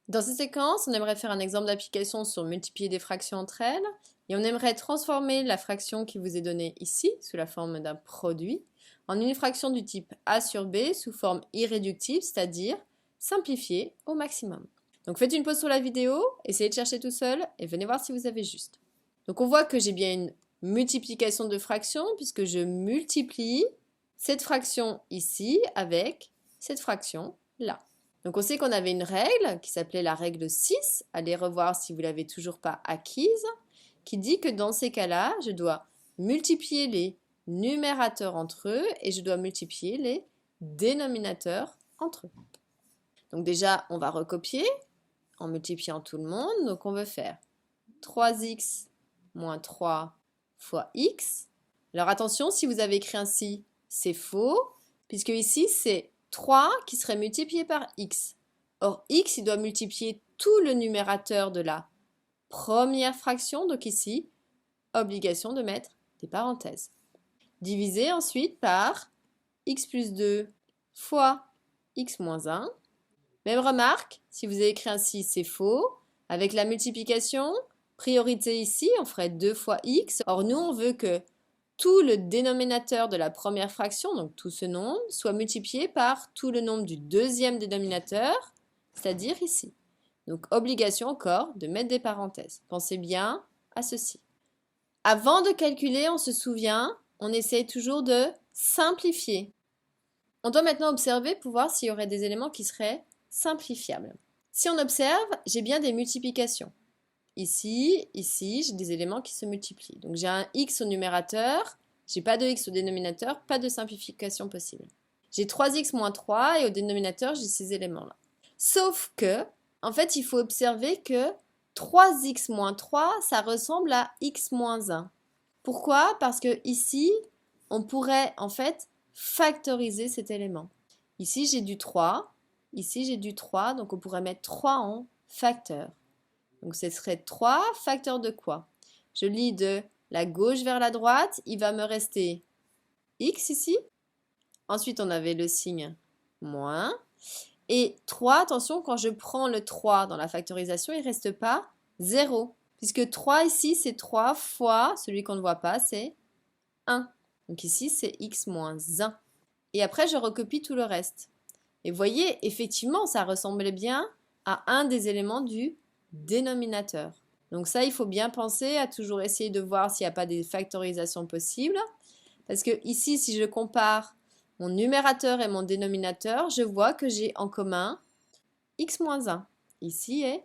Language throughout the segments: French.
Dans cette séquence, on aimerait faire un exemple d'application sur multiplier des fractions entre elles et on aimerait transformer la fraction qui vous est donnée ici, sous la forme d'un produit, en une fraction du type a sur b sous forme irréductible, c'est-à-dire simplifiée au maximum. Donc faites une pause sur la vidéo, essayez de chercher tout seul et venez voir si vous avez juste. Donc on voit que j'ai bien une multiplication de fractions puisque je multiplie cette fraction ici avec cette fraction là. Donc on sait qu'on avait une règle qui s'appelait la règle 6, allez revoir si vous ne l'avez toujours pas acquise, qui dit que dans ces cas-là, je dois multiplier les numérateurs entre eux et je dois multiplier les dénominateurs entre eux. Donc déjà, on va recopier en multipliant tout le monde. Donc on veut faire 3x moins 3 fois x. Alors attention, si vous avez écrit ainsi, c'est faux, puisque ici c'est 3 qui serait multiplié par x. Or, x, il doit multiplier tout le numérateur de la première fraction, donc ici, obligation de mettre des parenthèses. Diviser ensuite par x plus 2 fois x moins 1. Même remarque, si vous avez écrit ainsi, c'est faux. Avec la multiplication, priorité ici, on ferait 2 fois x. Or, nous, on veut que tout le dénominateur de la première fraction, donc tout ce nombre, soit multiplié par tout le nombre du deuxième dénominateur, c'est-à-dire ici. Donc, obligation encore de mettre des parenthèses. Pensez bien à ceci. Avant de calculer, on se souvient, on essaye toujours de simplifier. On doit maintenant observer pour voir s'il y aurait des éléments qui seraient simplifiables. Si on observe, j'ai bien des multiplications. Ici, j'ai des éléments qui se multiplient. Donc j'ai un x au numérateur, j'ai pas de x au dénominateur, pas de simplification possible. J'ai 3x moins 3 et au dénominateur, j'ai ces éléments-là. Sauf que, en fait, il faut observer que 3x moins 3, ça ressemble à x moins 1. Pourquoi? Parce que ici, on pourrait en fait factoriser cet élément. Ici, j'ai du 3, ici, j'ai du 3, donc on pourrait mettre 3 en facteur. Donc ce serait 3 facteur de quoi? Je lis de la gauche vers la droite, il va me rester x ici. Ensuite, on avait le signe moins. Et 3, attention, quand je prends le 3 dans la factorisation, il ne reste pas 0. Puisque 3 ici, c'est 3 fois, celui qu'on ne voit pas, c'est 1. Donc ici, c'est x moins 1. Et après, je recopie tout le reste. Et vous voyez, effectivement, ça ressemblait bien à un des éléments du dénominateur. Donc ça, il faut bien penser à toujours essayer de voir s'il n'y a pas des factorisations possibles. Parce que ici, si je compare mon numérateur et mon dénominateur, je vois que j'ai en commun x moins 1. Ici et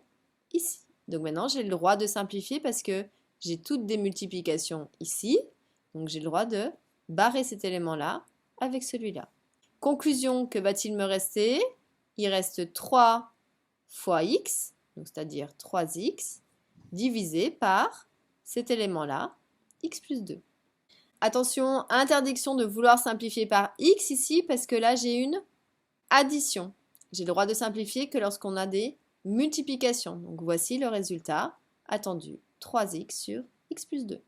ici. Donc maintenant, j'ai le droit de simplifier parce que j'ai toutes des multiplications ici. Donc j'ai le droit de barrer cet élément-là avec celui-là. Conclusion, que va-t-il me rester? Il reste 3 fois x, c'est-à-dire 3x, divisé par cet élément-là, x plus 2. Attention, interdiction de vouloir simplifier par x ici, parce que là, j'ai une addition. J'ai le droit de simplifier que lorsqu'on a des multiplications. Donc voici le résultat attendu, 3x sur x plus 2.